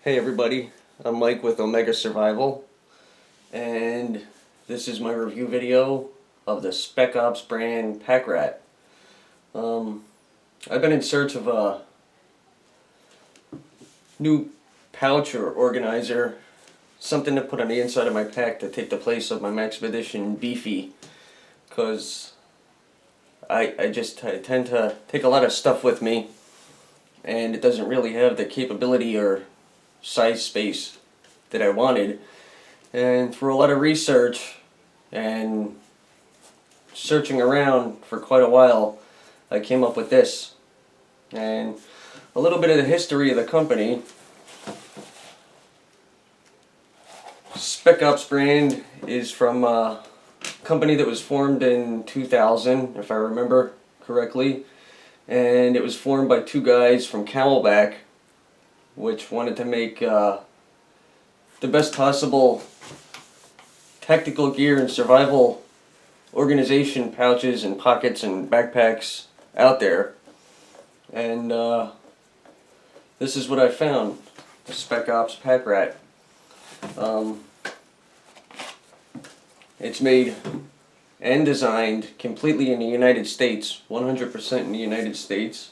Hey everybody, I'm Mike with Omega Survival, and this is my review video of the Spec brand pack rat. I've been in search of a new pouch or organizer, something to put on the inside of my pack to take the place of my Maxpedition Beefy, because I tend to take a lot of stuff with me, and it doesn't really have the capability or size space that I wanted. And through a lot of research and searching around for quite a while, I came up with this. And a little bit of the history of the company. Spec brand is from a company that was formed in 2000, if I remember correctly, and it was formed by two guys from Camelback, which wanted to make the best possible tactical gear and survival organization pouches and pockets and backpacks out there. And this is what I found, the Spec pack rat. It's made and designed completely in the United States, 100% in the United States.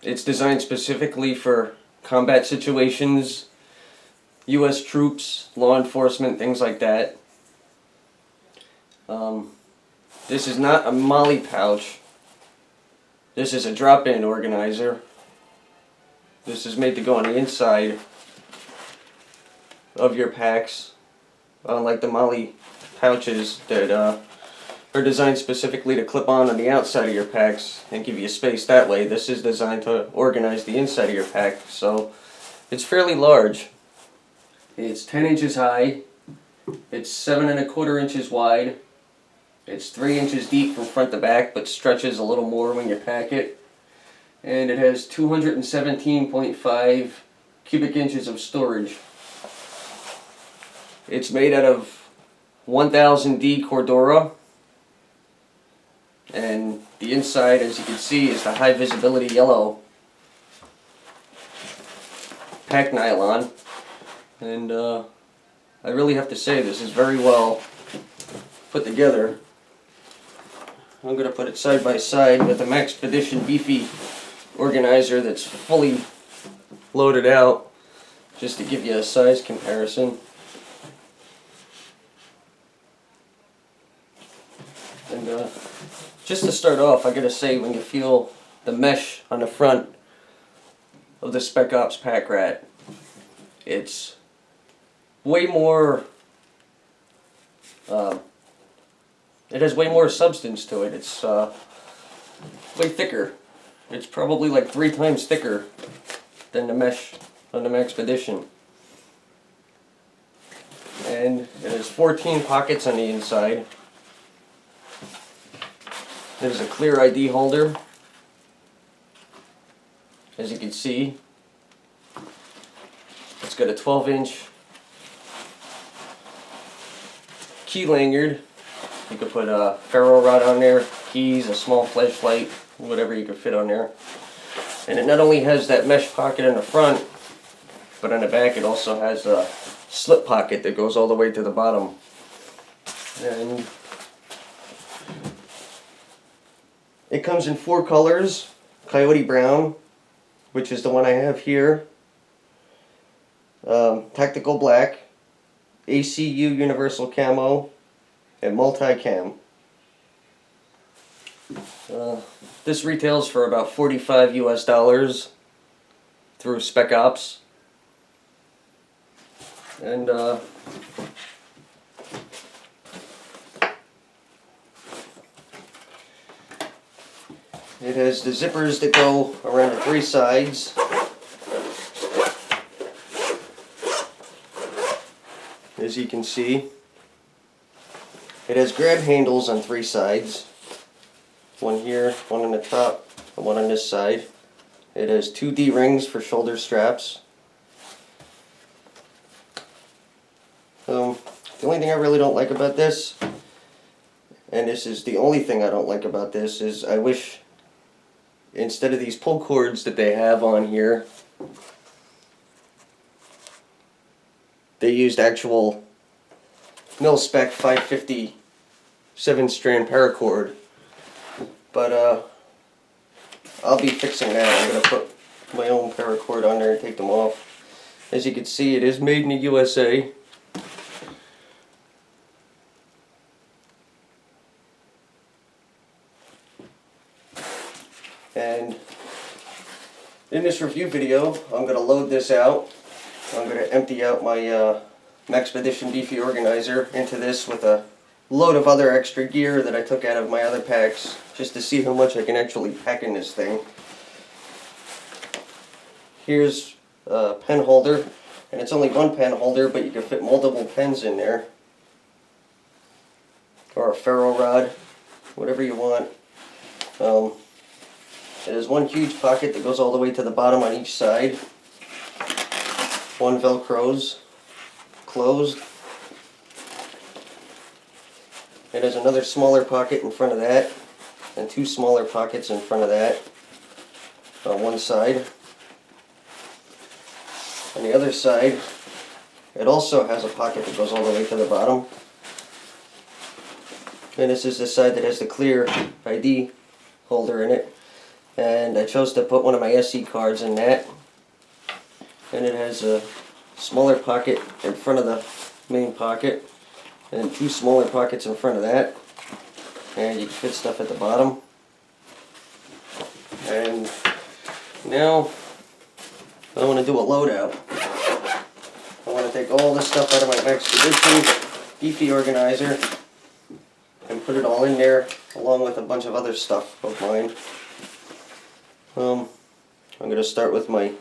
It's designed specifically for combat situations, U.S. troops, law enforcement, things like that. This is not a MOLLE pouch. This is a drop-in organizer. This is made to go on the inside of your packs, unlike the MOLLE pouches that are designed specifically to clip on the outside of your packs and give you space that way. This is designed to organize the inside of your pack, so it's fairly large. It's 10 inches high, it's 7 1/4 inches wide, it's 3 inches deep from front to back but stretches a little more when you pack it, and it has 217.5 cubic inches of storage. It's made out of 1000D Cordura, and the inside, as you can see, is the high visibility yellow pack nylon. And I really have to say, this is very well put together. I'm going to put it side by side with the Maxpedition Beefy organizer that's fully loaded out, just to give you a size comparison. And just to start off, I gotta say, when you feel the mesh on the front of the Spec pack rat, it's way more, it has way more substance to it. It's way thicker. It's probably like 3 times thicker than the mesh on the Maxpedition. And it has 14 pockets on the inside. There's a clear ID holder, as you can see. It's got a 12-inch key lanyard. You could put a Ferro Rod on there, keys, a small flashlight, whatever you could fit on there. And it not only has that mesh pocket in the front, but on the back it also has a slip pocket that goes all the way to the bottom. And it comes in 4 colors: Coyote Brown, which is the one I have here, Tactical Black, ACU Universal Camo, and Multi-Cam. This retails for about $45 US through Spec And it has the zippers that go around the 3 sides. As you can see, it has grab handles on 3 sides. One here, one on the top, and one on this side. It has 2 D-rings for shoulder straps. The only thing I really don't like about this, and this is the only thing I don't like about this, is I wish instead of these pull cords that they have on here, they used actual mil-spec 550 7-strand paracord. But I'll be fixing that. I'm going to put my own paracord on there and take them off. As you can see, it is made in the USA. And in this review video, I'm going to load this out. I'm going to empty out my Maxpedition Beefy Organizer into this with a load of other extra gear that I took out of my other packs, just to see how much I can actually pack in this thing. Here's a pen holder, and it's only one pen holder, but you can fit multiple pens in there. Or a Ferro Rod, whatever you want. It has one huge pocket that goes all the way to the bottom on each side. One Velcro's closed. It has another smaller pocket in front of that, and two smaller pockets in front of that on one side. On the other side, it also has a pocket that goes all the way to the bottom. And this is the side that has the clear ID holder in it. And I chose to put one of my SD cards in that. And it has a smaller pocket in front of the main pocket, and two smaller pockets in front of that. And you can fit stuff at the bottom. And now I want to do a loadout. I want to take all this stuff out of my Maxpedition Beefy Organizer and put it all in there, along with a bunch of other stuff of mine. I'm going to start with my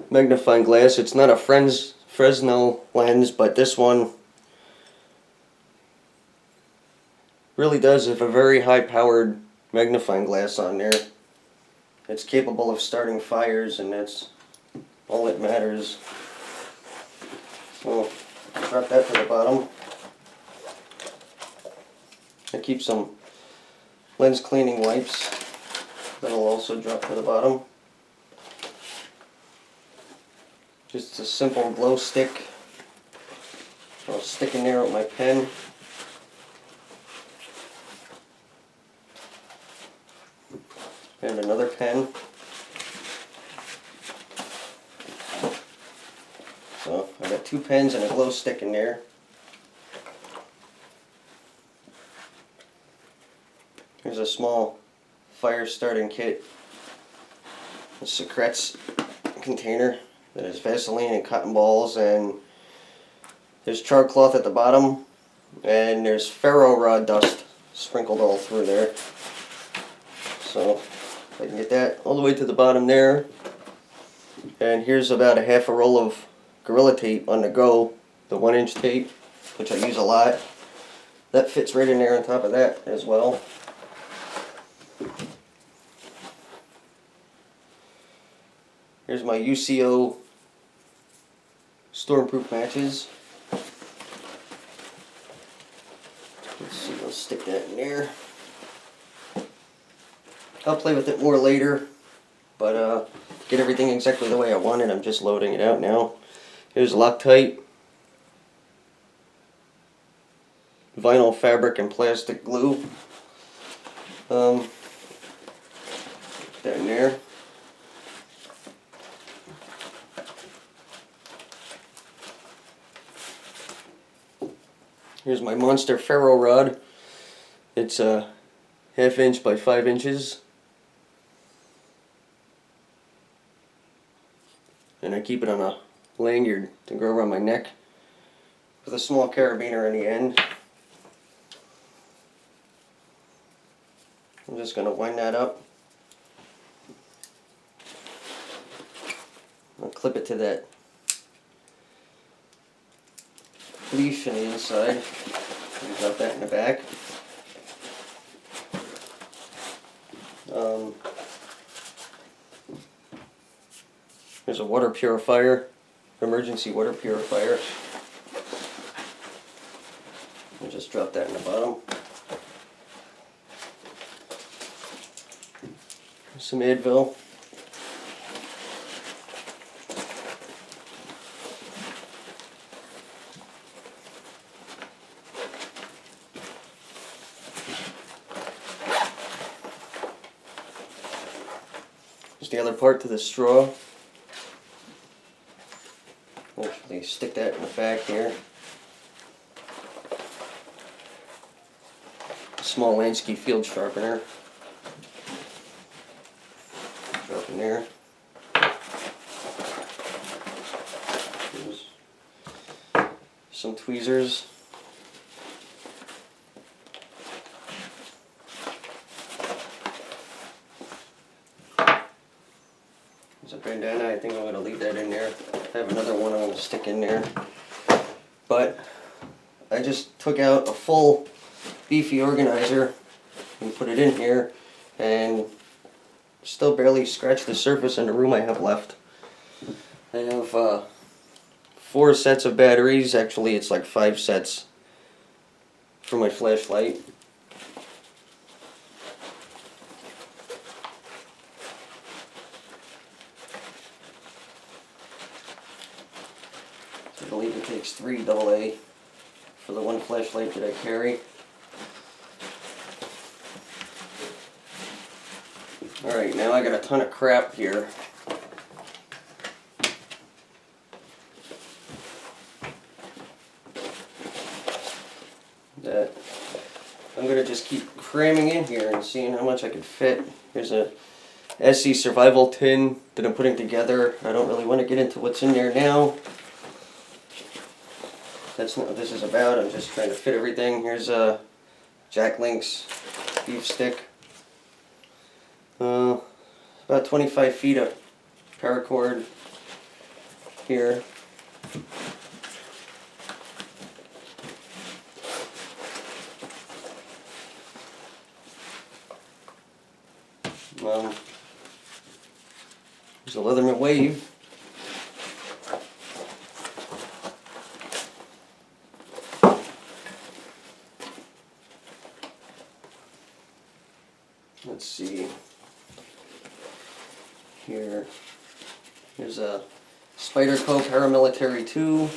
magnifying glass. It's not a Fresnel lens, but this one really does have a very high-powered magnifying glass on there. It's capable of starting fires, and that's all that matters. So, drop that to the bottom. I keep some lens cleaning wipes. That'll also drop to the bottom. Just a simple glow stick. I'll stick in there with my pen. And another pen. So I got two pens and a glow stick in there. Here's a small fire starting kit. A secrets container that has Vaseline and cotton balls, and there's char cloth at the bottom, and there's Ferro Rod dust sprinkled all through there. So if I can get that all the way to the bottom there. And here's about a half a roll of Gorilla Tape on the go, the 1-inch tape, which I use a lot. That fits right in there on top of that as well. Here's my UCO stormproof matches. Let's see, let's stick that in there. I'll play with it more later, but get everything exactly the way I want it. I'm just loading it out now. Here's Loctite, vinyl, fabric, and plastic glue. Put that in there. Here's my monster Ferro Rod. It's a 1/2 inch by 5 inches. And I keep it on a lanyard to go around my neck with a small carabiner on the end. I'm just going to wind that up. I'll clip it to that leaf on the inside. And drop that in the back. There's a water purifier, emergency water purifier. I'll just drop that in the bottom. Some Advil. Here's the other part to the straw. Actually stick that in the back here. Small Lansky field sharpener. Drop in there. Here's some tweezers. There's a bandana. I think I'm going to leave that in there. I have another one I'm going to stick in there. But I just took out a full beefy organizer and put it in here, and still barely scratched the surface in the room I have left. I have 4 sets of batteries. Actually, it's like 5 sets for my flashlight. I believe it takes 3 AA for the one flashlight that I carry. Alright, now I got a ton of crap here. That I'm going to just keep cramming in here and seeing how much I can fit. Here's a SC survival tin that I'm putting together. I don't really want to get into what's in there now. That's not what this is about. I'm just trying to fit everything. Here's a Jack Link's beef stick. About 25 feet of paracord here. There's a Leatherman Wave. Let's see. Here. Here's a Spyderco Paramilitary 2.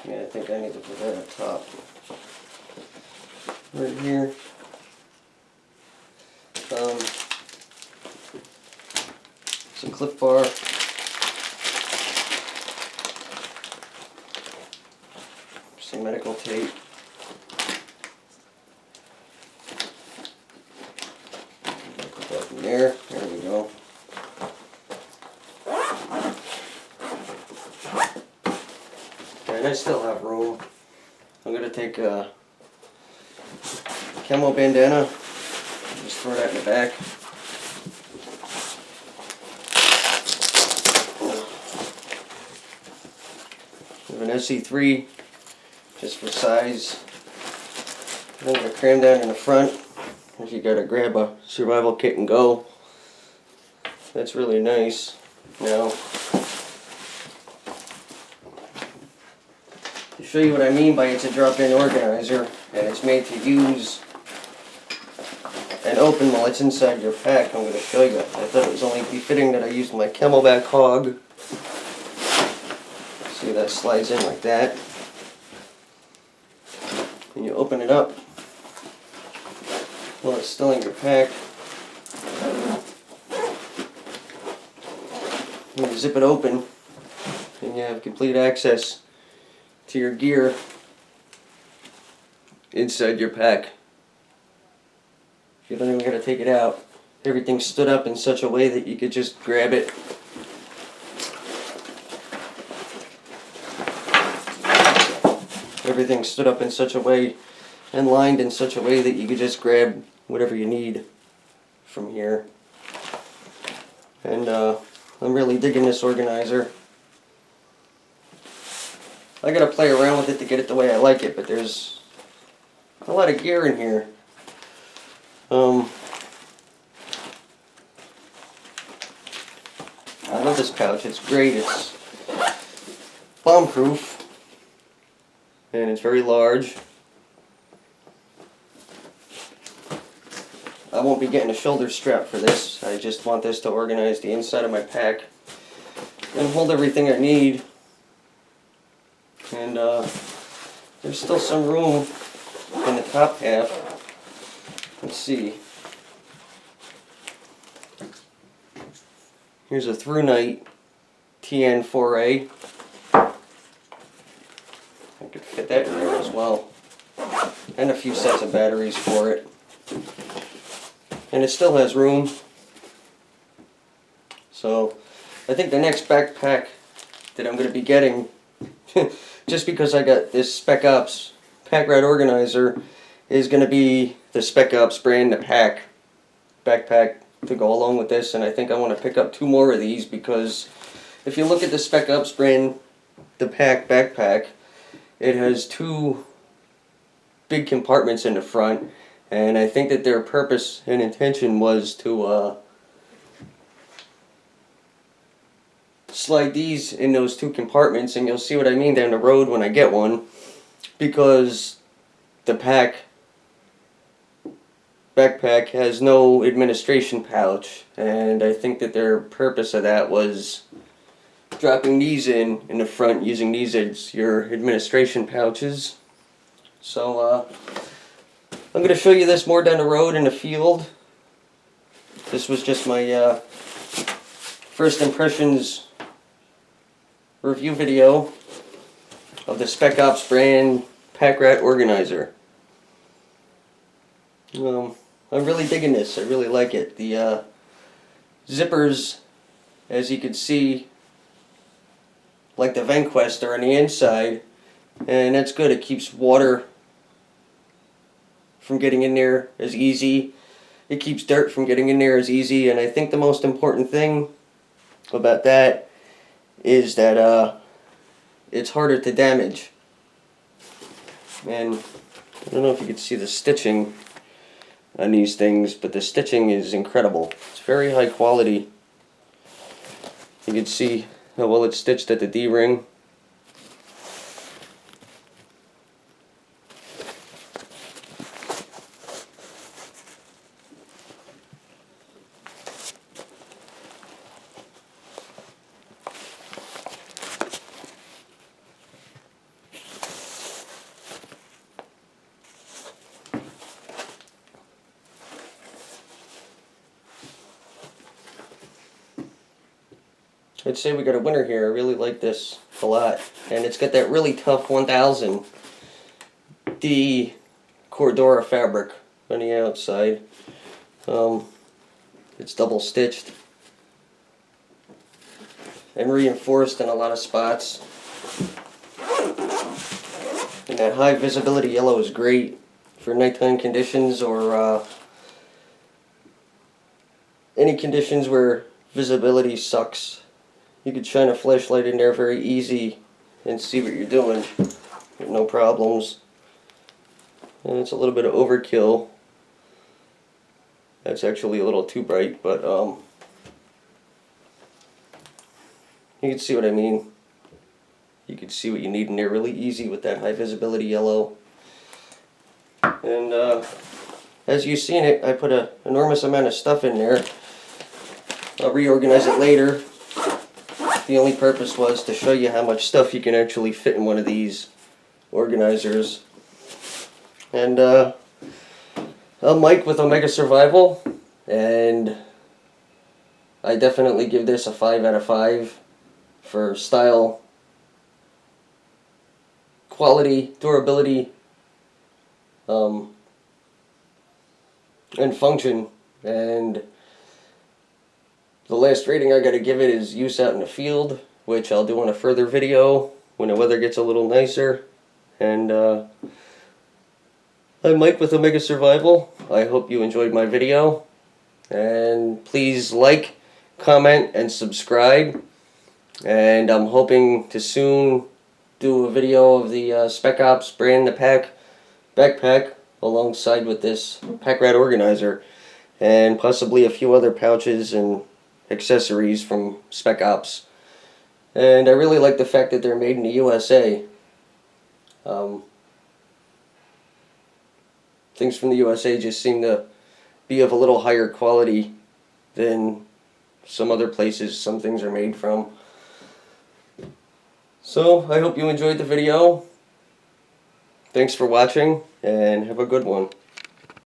Yeah, I think I need to put that on top. Right here. Some Cliff Bar. Some medical tape. Put that in there. There we go. And I still have room. I'm going to take a camo bandana. Just throw that in the back. We have an SC3 just for size. I'm going to cram down in the front. If you got to grab a survival kit and go. That's really nice. Now, to show you what I mean by it's a drop-in organizer, and it's made to use and open while it's inside your pack. I'm going to show you. I thought it was only befitting that I used my Camelback hog. See, that slides in like that. And you open it up while it's still in your pack. And you zip it open, and you have complete access to your gear inside your pack. You don't even got to take it out. Everything's stood up in such a way that you could just grab it. Everything's stood up in such a way and lined in such a way that you could just grab whatever you need from here. And I'm really digging this organizer. I gotta play around with it to get it the way I like it, but there's a lot of gear in here. I love this pouch. It's great. It's bomb-proof, and it's very large. I won't be getting a shoulder strap for this. I just want this to organize the inside of my pack and hold everything I need. And there's still some room in the top half. Let's see. Here's a ThruNite TN4A. I could fit that in there as well. And a few sets of batteries for it. And it still has room. So I think the next backpack that I'm going to be getting, just because I got this Spec Ops Pack Rat Organizer, is going to be the Spec Ops brand, the backpack to go along with this. And I think I want to pick up 2 more of these, because if you look at the Spec Ops brand, the backpack, it has 2 big compartments in the front, and I think that their purpose and intention was to slide these in those 2 compartments, and you'll see what I mean down the road when I get one, because the backpack has no administration pouch, and I think that their purpose of that was dropping these in the front, using these as your administration pouches. So I'm going to show you this more down the road in the field. This was just my first impressions review video of the Spec Ops brand Pack Rat Organizer. I'm really digging this. I really like it. The zippers, as you can see, like the VentQuest, are on the inside, and that's good. It keeps water from getting in there as easy. It keeps dirt from getting in there as easy, and I think the most important thing about that is that it's harder to damage. And I don't know if you can see the stitching on these things, but the stitching is incredible. It's very high quality. You can see how well it's stitched at the D-ring. I'd say we got a winner here. I really like this a lot. And it's got that really tough 1000 D Cordura fabric on the outside. It's double stitched and reinforced in a lot of spots. And that high visibility yellow is great for nighttime conditions, or any conditions where visibility sucks. You could shine a flashlight in there very easy and see what you're doing with no problems. And it's a little bit of overkill. That's actually a little too bright, but you can see what I mean. You can see what you need in there really easy with that high visibility yellow. And as you've seen it, I put an enormous amount of stuff in there. I'll reorganize it later. The only purpose was to show you how much stuff you can actually fit in one of these organizers. And I'm Mike with Omega Survival, and I definitely give this a 5 out of 5 for style, quality, durability, and function. And the last rating I gotta give it is use out in the field, which I'll do on a further video when the weather gets a little nicer. And I'm Mike with Omega Survival. I hope you enjoyed my video. And please like, comment, and subscribe. And I'm hoping to soon do a video of the Spec Ops brand, the backpack, alongside with this Pack Rat Organizer. And possibly a few other pouches and accessories from Spec Ops. And I really like the fact that they're made in the USA. Things from the USA just seem to be of a little higher quality than some other places some things are made from. So I hope you enjoyed the video. Thanks for watching, and have a good one.